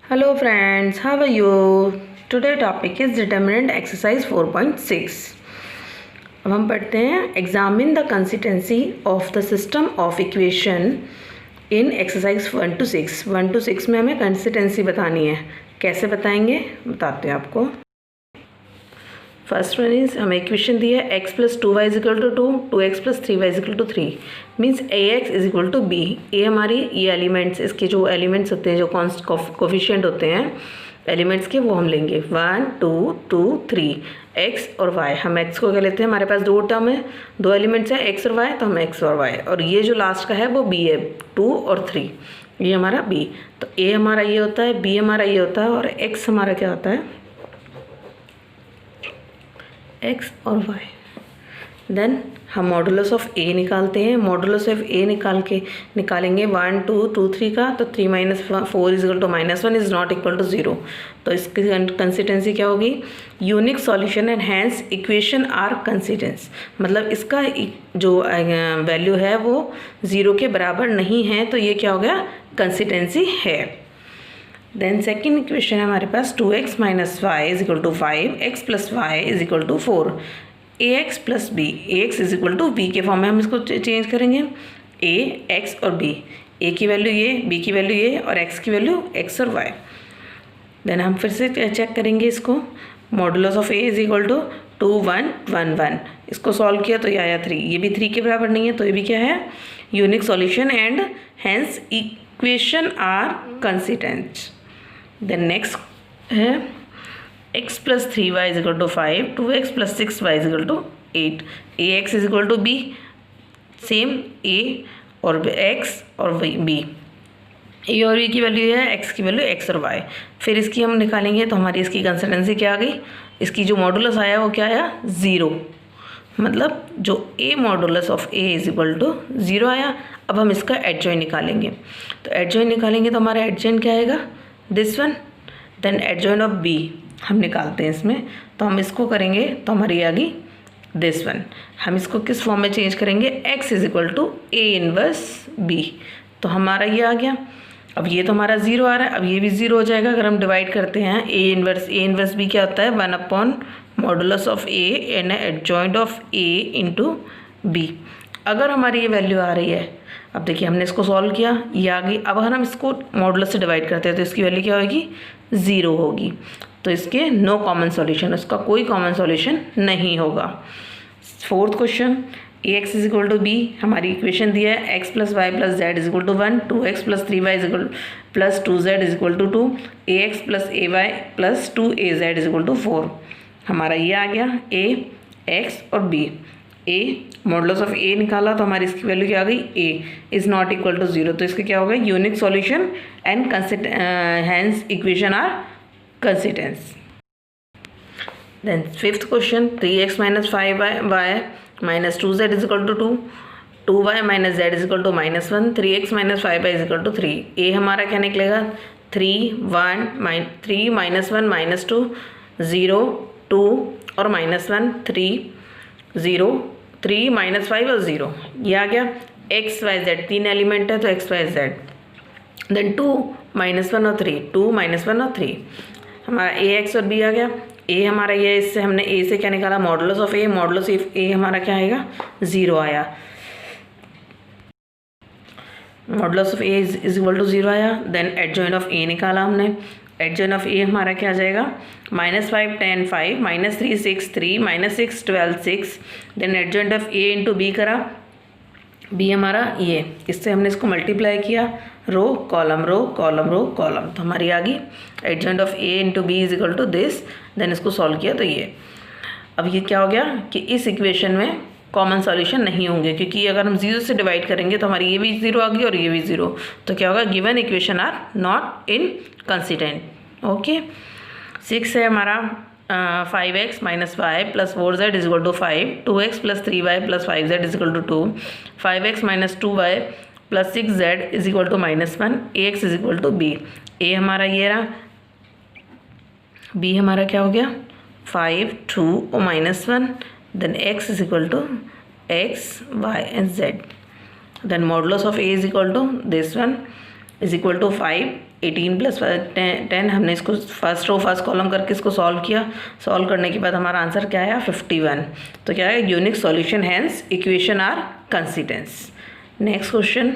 Hello friends, how are you? Today topic is determinant exercise 4.6. अब हम पढ़ते हैं examine the consistency of the system of equation in exercise 1 to 6. 1 to 6 में हमें consistency बतानी है. कैसे बताएंगे बताते हैं आपको. फर्स्ट वन इज हमें इक्वेशन दी है x plus 2y is equal to 2, 2x plus 3y is equal to 3. Means ax is equal to b. A हमारी ये एलिमेंट्स, इसके जो एलिमेंट्स होते हैं, जो कोफिशिएंट होते हैं एलिमेंट्स के, वो हम लेंगे 1 2 2 3 x और y. हम x को क्या लेते हैं, हमारे पास दो टर्म है, दो एलिमेंट्स हैं x और y, तो हम x और y, और ये जो लास्ट का है वो b है, 2 और 3, ये हमारा b. तो a हमारा ये होता है, b हमारा ये होता है, और x हमारा क्या होता है, x और y. देन हम मॉडुलस ऑफ a निकालते हैं. मॉडुलस ऑफ a निकालेंगे 1 2 2 3 का, तो 3 minus 4 is equal to -1 is not equal to 0. तो इसकी कंसिस्टेंसी क्या होगी, unique solution and hence equation are consistent. मतलब इसका जो वैल्यू है वो 0 के बराबर नहीं है, तो ये क्या हो गया, कंसिस्टेंसी है. देन सेकेंड इक्वेशन है हमारे पास 2x minus Y is equal to 5, x plus Y is equal to 4, ax plus B, ax is equal to B के फॉर्म में हम इसको चेंज करेंगे. a x और b, a की वैल्यू ये, b की वैल्यू ये, और x की वैल्यू x और y. देन हम फिर से चेक करेंगे इसको. Modulus of a is equal to 2 1 1 1. इसको सॉल्व किया तो ये आया 3. ये भी 3 के बराबर नहीं है, तो ये भी क्या है, unique solution and hence equation are consistent. Then next है x plus 3y is equal to 5, 2x plus 6y is equal to 8, ax is equal to b, same a और x और b, a और b की value है, x की value x और y. फिर इसकी हम निकालेंगे तो हमारी इसकी कंसिस्टेंसी क्या आ गई, इसकी जो मॉडुलस आया वो क्या आया, 0. मतलब जो a modulus of a is equal to 0 आया. अब हम इसका एडजॉइंट निकालेंगे. तो एडजॉइंट निकालेंगे तो हमारा एडजॉइंट क्या आएगा, this one. Then adjoint of b हम निकालते हैं इसमें, तो हम इसको करेंगे तो हमारी आ गई दिस वन. हम इसको किस फॉर्म में चेंज करेंगे, x is equal to a inverse b. तो हमारा ये आ गया. अब ये तो हमारा 0 आ रहा है, अब ये भी 0 हो जाएगा अगर हम डिवाइड करते हैं. a इनवर्स b क्या होता है, 1 upon modulus of a and adjoint of a into b. अगर हमारी ये वैल्यू आ रही है, अब देखिए हमने इसको सॉल्व किया, ये आ गई. अब अगर हम इसको मॉडुलस से डिवाइड करते हैं तो इसकी वैल्यू क्या होगी, 0 होगी. तो इसके नो कॉमन सॉल्यूशन, इसका कोई कॉमन सॉल्यूशन नहीं होगा. Fourth question, ax is equal to b. हमारी इक्वेशन दी है x plus Y plus Z is equal to 1, 2x plus 3y is equal plus 2z is equal to 2, ax plus ay plus 2az is equal to 4. हमारा ये आ गया a, x और b. a modulus of a निकाला तो हमारी इसकी value क्या आ गई, a is not equal to 0. तो इसके क्या हो गया, unique solution and hence equation are consistent. Then fifth question, 3x minus 5y minus 2z is equal to 2, 2y minus z is equal to -1, 3x minus 5y is equal to 3. a हमारा क्या निकलेगा, 3 1 3 -1 -2 0 2 और -1 3 0 3 -5 और 0. ये आ गया. x y z 3 element है तो x y z. देन 2 -1 और 3, 2 -1 और 3. हमारा a x और b आ गया. a हमारा ये, इससे हमने a से क्या निकाला, modulus of a. Modulus of a हमारा क्या आएगा, 0 आया. Modulus of a is equal to 0 आया. देन एडजॉइंट ऑफ a निकाला हमने. एडजॉइंट ऑफ a हमारा क्या आ जाएगा, -5 10 5 -3 6 3 -6 12 6. Then adjoint of a into b करा. b हमारा ये, इससे हमने इसको मल्टीप्लाई किया, row column row column row column, तो हमारी आ गई adjoint of a into B is equal to this. Then इसको सॉल्व किया तो ये. अब ये क्या हो गया कि इस इक्वेशन में कॉमन सॉल्यूशन नहीं होंगे, क्योंकि अगर हम 0 से डिवाइड करेंगे तो हमारी ये भी 0 आ गई और ये भी 0. तो क्या होगा, given equation are not inconsistent. Okay. 6 है हमारा 5x minus Y plus 4z is equal to 5, 2x plus 3y plus 5z is equal to 2, 5x minus 2y plus 6z is equal to -1, ax is equal to b. a हमारा ये रहा, b हमारा क्या हो गया, 5 2 और -1. Then x is equal to x y and z. Then modulus of a is equal to this one is equal to 5 18 plus 10, हमने इसको फर्स्ट रो फर्स्ट कॉलम करके इसको सॉल्व किया। सॉल्व करने के बाद हमारा आंसर क्या आया 51। तो क्या है unique solution, hence equation are consistent. Next question,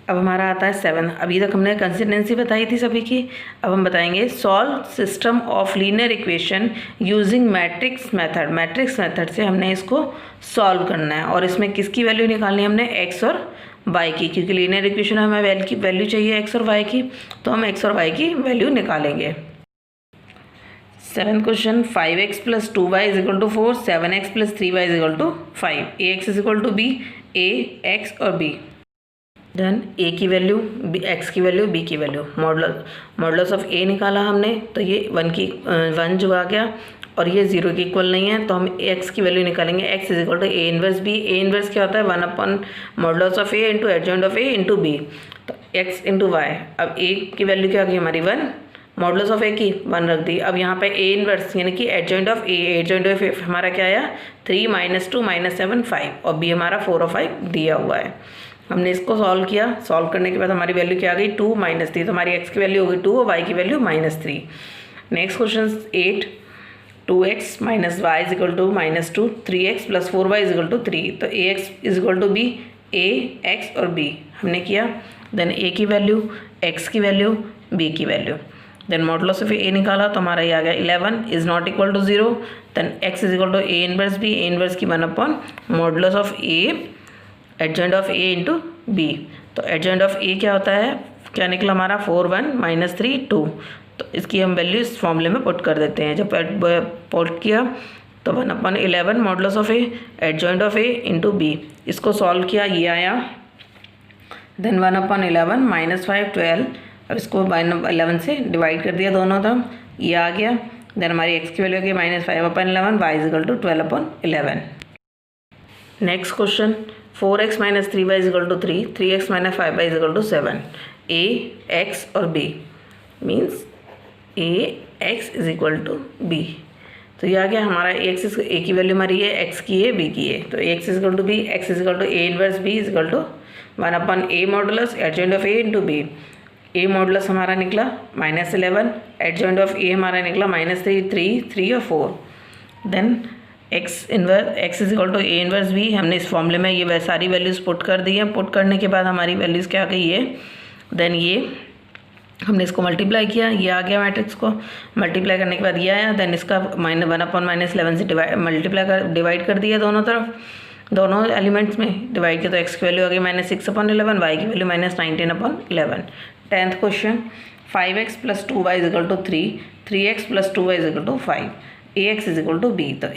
अब हमारा आता है 7। अभी तक हमने कंसिस्टेंसी बताई थी सभी की, अब हम बताएंगे solve system of linear equation using matrix method. Matrix method से हमने इसको सॉल्व करना है और इसमें किसकी वैल्यू निकालनी है हमने, एक्स और वाई की, क्योंकि लीनियर इक्वेशन में हमें वैल्यू चाहिए एक्स और वाई की, तो हम एक्स और वाई की वैल्यू निकालेंगे। 7th question, 5x + 2y = 4, 7x + 3y = 5, ax = b, a x और b। देन ए की वैल्यू, एक्स की वैल्यू, बी की वैल्यू, मॉडुलस ऑफ ए निकाला हमने, तो ये 1 जो आ गया और ये 0 के इक्वल नहीं है, तो हम एक्स की वैल्यू निकालेंगे। X = a inverse b। a inverse क्या होता है 1/mod of a into adjoint of a into b, तो x इंटू वाई। अब a की वैल्यू क्या आ गई हमारी 1, मॉडुलस ऑफ a की 1 रख दी। अब यहाँ पे a इनवर्स यानी कि adjoint of a, adjoint of a हमारा क्या आया 3 - 2 - 7 5 और b हमारा 4 और 5 दिया हुआ है। हमने इसको सॉल्व किया, सॉल्व करने के बाद हमारी वैल्यू क्या आ गई 2 - 3, तो हमारी x की वैल्यू हो गई 2 और y की value -3। Next question 8, 2x - y = -2, 3x + 4y = 3, तो ax = b, a x और b हमने किया। देन a की वैल्यू, x की वैल्यू, b की value, then modulus of a निकाला तो हमारा ये आ गया 11 = = 0। Then x = a inverse b, a inverse की 1/mod of a adjoint of a into b, तो एडजॉइंट ऑफ a क्या होता है, क्या निकला हमारा 4 1 -3 2, तो इसकी हम वैल्यू इस फॉर्मूले में पुट कर देते हैं। जब पुट किया तो 1/11 modulus of a adjoint of a into b, इसको सॉल्व किया ये आया। देन 1/11 -5 12, अब इसको 11 से डिवाइड कर दिया दोनों तरफ, ये आ गया। देन हमारी x की वैल्यू की -5/11, y = 12/11। Next question, 4x - 3y = 3, 3x - 5y = 7, a x और b means a x = b, तो ये आ गया हमारा a की वैल्यू हमारी है, x की है, b की है, तो x = b, x = a inverse b = 1/a modulus adjoint of a into b। a modulus हमारा निकला -11, एडजॉइंट ऑफ a हमारा निकला -3 3 और 4। Then x = a inverse b, हमने इस फॉर्मूले में ये सारी वैल्यूज़ पुट कर दी हैं। पुट करने के बाद हमारी वैल्यूज़ क्या आ गई है, देन ये हमने इसको मल्टीप्लाई किया, ये आ गया मैट्रिक्स को मल्टीप्लाई करने के बाद ये आया। देन इसका -1/-11 से डिवाइड कर दिया दोनों तरफ, दोनों एलिमेंट्स में डिवाइड किया, तो x की वैल्यू आ गई -6/11, y की value -19/11। 10th question, 5x + 2y = 3, 3x + 2y = 5, ax = b, तो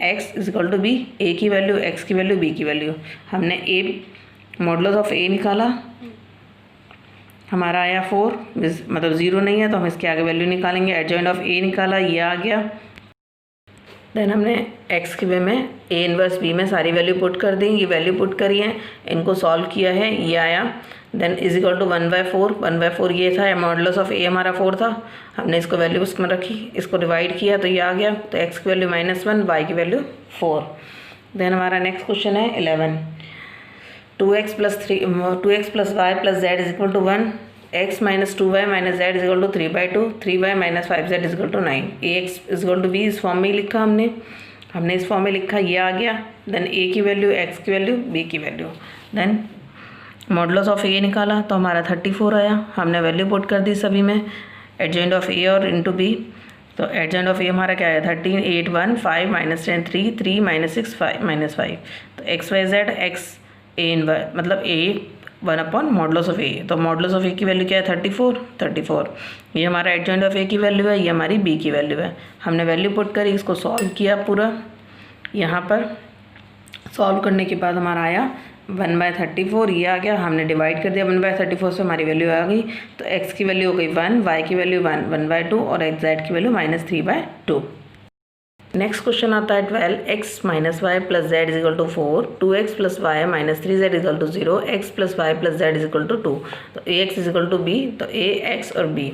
ax = b, a की वैल्यू, x की वैल्यू, b की वैल्यू, हमने a मॉडुलस ऑफ a निकाला, हमारा आया 4, मतलब 0 नहीं है तो हम इसके आगे वैल्यू निकालेंगे। एडजॉइंट ऑफ a निकाला, ये आ गया। देन हमने x के वे में a इनवर्स b में सारी वैल्यू पुट कर दी, ये वैल्यू पुट करी है, इनको सॉल्व किया है, ये आया। देन = 1/4 ये था, मॉडुलस ऑफ a हमारा 4 था, हमने इसको वैल्यू उसमें रखी, इसको डिवाइड किया तो ये आ गया, तो x की वैल्यू -1, y की वैल्यू 4। देन हमारा नेक्स्ट क्वेश्चन है 11, 2x + y + z = 1, x - 2y - z = 3/2, 3y - 5z = 9, ax = b, इस फॉर्म में ही लिखा हमने इस फॉर्म में लिखा, ये आ गया। देन a की वैल्यू, x की वैल्यू, b की value, then modulus of a निकाला तो हमारा 34 आया, हमने वैल्यू पुट कर दी सभी में, एडजॉइंट ऑफ a और इंटू b, तो एडजॉइंट ऑफ a हमारा क्या है 13 8 1 5 -10 3 3 -6 5 तो x y z x a inverse मतलब a 1/मॉडुलस ऑफ a, तो मॉडुलस ऑफ a की वैल्यू क्या है 34, ये हमारा एडजॉइंट ऑफ a की वैल्यू है, ये हमारी b की वैल्यू है। हमने वैल्यू पुट करी, इसको सॉल्व किया पूरा, यहाँ पर सॉल्व करने के बाद हमारा आया 1/34, ये आ गया, हमने डिवाइड कर दिया 1/34 से, हमारी वैल्यू आ गई, तो x की वैल्यू हो गई 1, y की वैल्यू 1/2 और z की वैल्यू -3/2। नेक्स्ट क्वेश्चन आता है 12, x - y + z = 4, 2x + y - 3z = 0, x + y + z = 2, तो ax = b, तो a x और b,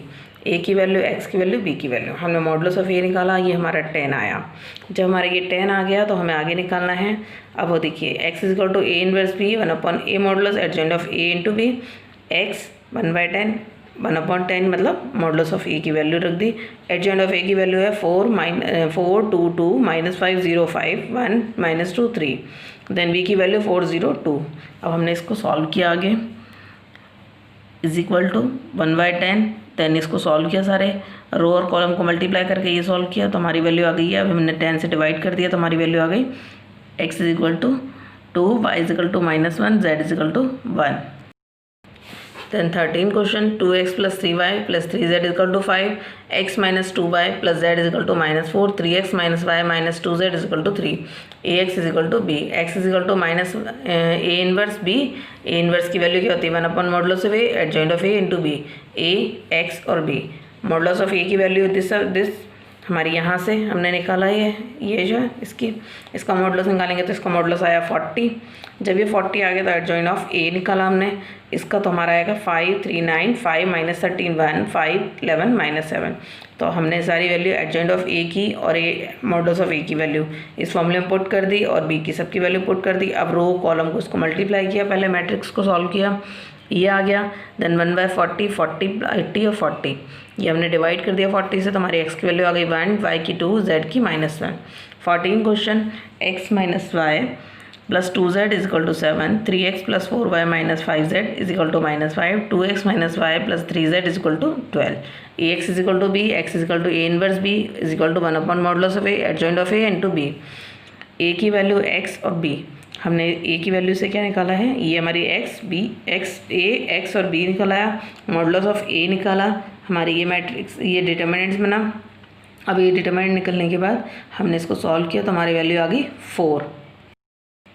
a की वैल्यू, x की वैल्यू, b की वैल्यू, हमने मॉडुलस ऑफ a निकाला, ये हमारा 10 आया। जब हमारा ये 10 आ गया तो हमें आगे निकालना है। अब वो देखिए x = a inverse b, 1/a modulus adjoint of a into b, x 1/10 1/10 मतलब मॉडुलस ऑफ ए की वैल्यू रख दी। एडजॉइंट ऑफ ए की वैल्यू है 4 2 2 -5 0 5 1 -2 3। देन बी की वैल्यू 4 0 2। अब हमने इसको सॉल्व किया आगे, इज इक्वल टू 1/10। देन इसको सॉल्व किया, सारे रो और कॉलम को मल्टीप्लाई करके ये सॉल्व किया तो हमारी वैल्यू आ गई है। अब हमने 10 से डिवाइड कर दिया तो हमारी वैल्यू आ गई x is equal to 2, y is equal to -1, z is equal to 1। Then 13 question, 2x plus 3y plus 3z is equal to 5, x minus 2y plus z is equal to -4, 3x minus y minus 2z is equal to 3, ax is equal to b, x is equal to minus a inverse b, a inverse की value क्या होती है 1 modulus of a adjoint of a into b, a x और b। Modulus of a की value this हमारी यहाँ से हमने निकाला ये जो है इसका मॉडुलस निकालेंगे तो इसका मॉडुलस आया 40। जब ये 40 आ गया तो एडजॉइंट ऑफ ए निकाला हमने, इसका तो हमारा आएगा 5 3 9 5 -13 1 5 11 -7। तो हमने सारी वैल्यू एडजॉइंट ऑफ ए की और ए मॉडुलस ऑफ ए की वैल्यू इस फॉर्मूले में पुट कर दी और बी की सबकी वैल्यू पुट कर दी। अब रो कॉलम को इसको मल्टीप्लाई किया, पहले मैट्रिक्स को सॉल्व किया, ये आ गया। देन 1/40 40 80 और 40 ये हमने डिवाइड कर दिया 40 से तो हमारी x की वैल्यू आ गई 1, y की 2, z की -1। 14 question, x minus Y plus 2z is equal to 7, 3x plus 4y minus 5z is equal to -5, 2x minus Y plus 3z is equal to 12, ax is equal to b, x is equal to a inverse b is equal to 1 modulus of a adjoint of a into b। a की value x और b, हमने a की value से क्या निकाला है, ये हमारी x और b निकाला है, मॉडुलस ऑफ a निकाला, हमारी ये मैट्रिक्स ये डिटर्मिनेंट्स बना। अब ये डिटर्मिनेंट निकलने के बाद हमने इसको सॉल्व किया तो हमारी वैल्यू आ गई 4।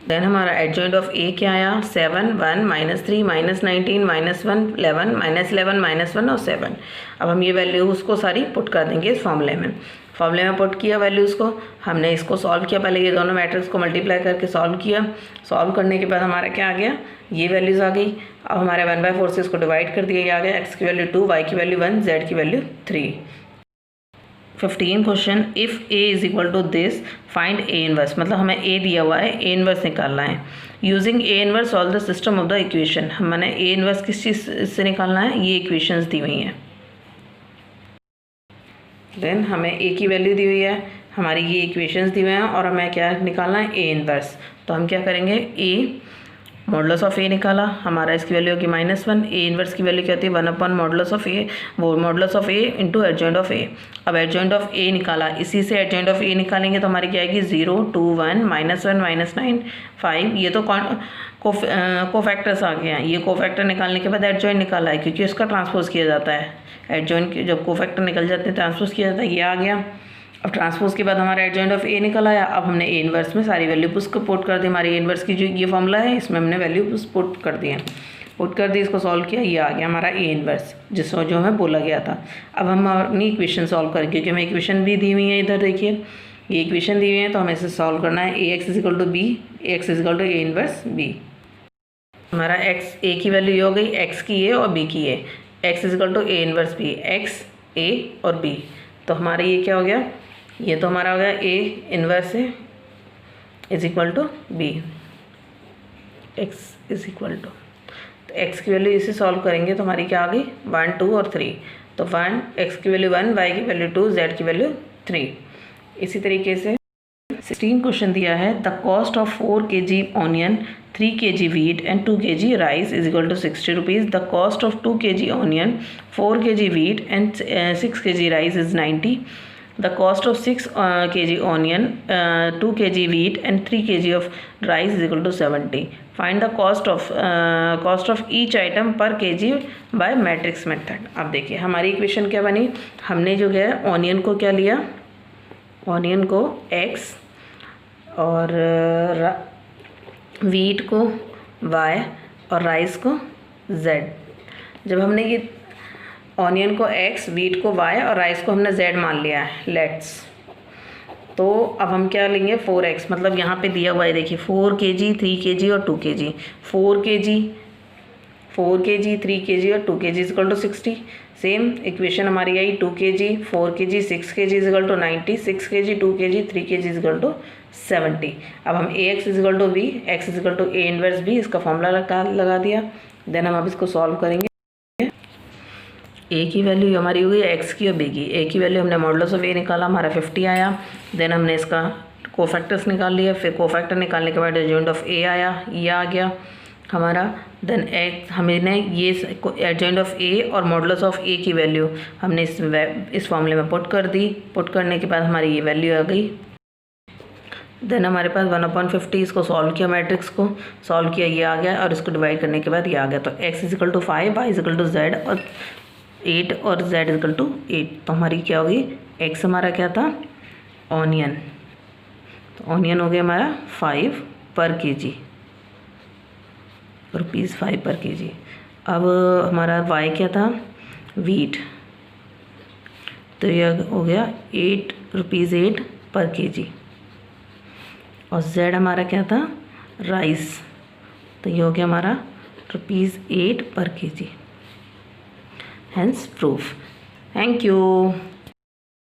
देन हमारा एडजॉइंट ऑफ a क्या आया 7 1 -3 -19 -1 11 -11 -1 और 7। अब हम ये वैल्यू उसको सारी पुट कर देंगे इस फॉर्मूले में पुट किया वैल्यूज़ को, हमने इसको सॉल्व किया, पहले ये दोनों मैट्रिक्स को मल्टीप्लाई करके सॉल्व किया। सॉल्व करने के बाद हमारा क्या आ गया, ये वैल्यूज़ आ गई। अब हमारे 1/4 से इसको डिवाइड कर दिया, ये आ गया x की वैल्यू 2, y की वैल्यू 1, z की value 3। 15 question, if a is equal to this find a inverse, मतलब हमें a दिया हुआ है, a इनवर्स निकालना है। Using a inverse solve the system of the equation, हमने a इनवर्स किस चीज़ से निकालना है, ये इक्वेशंस दी हुई हैं। देन हमें a की वैल्यू दी हुई है, हमारी ये इक्वेशंस दी हुए हैं और हमें क्या निकालना है, a इनवर्स। तो हम क्या करेंगे, a मॉडुलस ऑफ a निकाला, हमारा इसकी वैल्यू होगी -1, a इनवर्स की वैल्यू क्या होती है 1 मॉडुलस ऑफ a, वो modulus of a into adjoint of a। अब एडजॉइंट ऑफ a निकाला, इसी से एडजॉइंट ऑफ a निकालेंगे तो हमारी क्या आएगी 0 2 1 -1 -9 5। ये तो कोफैक्टर्स आ गए हैं, ये कोफैक्टर निकालने के बाद एडजॉइंट निकाला है क्योंकि उसका ट्रांसपोज किया जाता है। एडजॉइंट जब कोफैक्टर निकल जाते हैं ट्रांसपोज किया जाता है, ये आ गया। अब ट्रांसपोज के बाद हमारा एडजॉइंट ऑफ a निकल आया। अब हमने a इनवर्स में सारी वैल्यू पुट कर दी, हमारी a इनवर्स की जो ये फॉर्मूला है इसमें हमने वैल्यू पुट कर दी है, पुट कर दी, इसको सॉल्व किया, ये आ गया हमारा a इनवर्स जिसको जो हमें बोला गया था। अब हम अपनी इक्वेशन सॉल्व करें क्योंकि हमें इक्वेशन भी दी हुई है, इधर देखिए ये इक्वेशन दी हुई है तो हमें इसे सॉल्व करना है। ax is equal to b, ax is equal to a inverse b। हमारा a की वैल्यू ये हो गई, x की a और b की a, x is equal to a inverse b, x a और b। तो हमारा ये क्या हो गया, ये तो हमारा हो गया a इनवर्स है is equal to b, x is equal to, तो x की वैल्यू इसे सॉल्व करेंगे तो हमारी क्या आ गई 1 2 और 3। तो 1 x की वैल्यू 1, y की वैल्यू 2, z की वैल्यू 3। इसी तरीके से 16 क्वेश्चन दिया है, the cost of 4 kg onion 3 kg wheat and 2 kg rice is equal to 60 rupees. The cost of 2 kg onion, 4 kg wheat and 6 kg rice is 90. The cost of 6 kg onion, 2 kg wheat and 3 kg of rice is equal to 70. Find the cost of each item per kg by matrix method. अब देखिए हमारी equation क्या बनी, हमने जो है onion को क्या लिया, ऑनियन को x और वीट को y और राइस को z। जब हमने ये ऑनियन को x, वीट को y और राइस को हमने z मान लिया है, लेट्स, तो अब हम क्या लेंगे 4x, मतलब यहाँ पे दिया हुआ है देखिए 4 kg 3 kg और 2 kg, 4 kg 3 kg और 2 kg is equal to 60। Same equation हमारी आई 2 kg 4 kg 6 kg is equal to 90, 6 kg 2 kg 3 kg is equal to 70। अब हम ax is equal to b, x is equal to a inverse b, इसका formula लगा दिया। Then हम अब इसको सॉल्व करेंगे। ए की वैल्यू हमारी हो गई एक्स की और बी की। ए की वैल्यू हमने मॉडुलस ऑफ ए निकाला, हमारा 50 आया। देन हमने इसका कोफैक्टर्स निकाल लिया, फिर कोफैक्टर निकालने के बाद एडजॉइंट ऑफ ए आया, ये आ गया हमारा। देन एक्स हमने ये एडजॉइंट ऑफ ए और मॉडुलस ऑफ ए की वैल्यू हमने इस फॉर्मूले में पुट कर दी। पुट करने के बाद हमारी ये वैल्यू आ गई। देन हमारे पास 1/50 इसको सॉल्व किया, मैट्रिक्स को सॉल्व किया, ये आ गया, और इसको डिवाइड करने के बाद ये आ गया। तो x is equal to 5, y is equal to z और 8 और z इजिकल टू 8। तो हमारी क्या होगी, x हमारा क्या था, ऑनियन। तो ऑनियन हो गया हमारा 5 पर kg, ₹5 पर kg। अब हमारा y क्या था, वीट। तो यह हो गया ₹8 पर kg। और z हमारा क्या था, राइस। तो ये हो गया हमारा ₹8 पर kg। Hence proof. Thank you.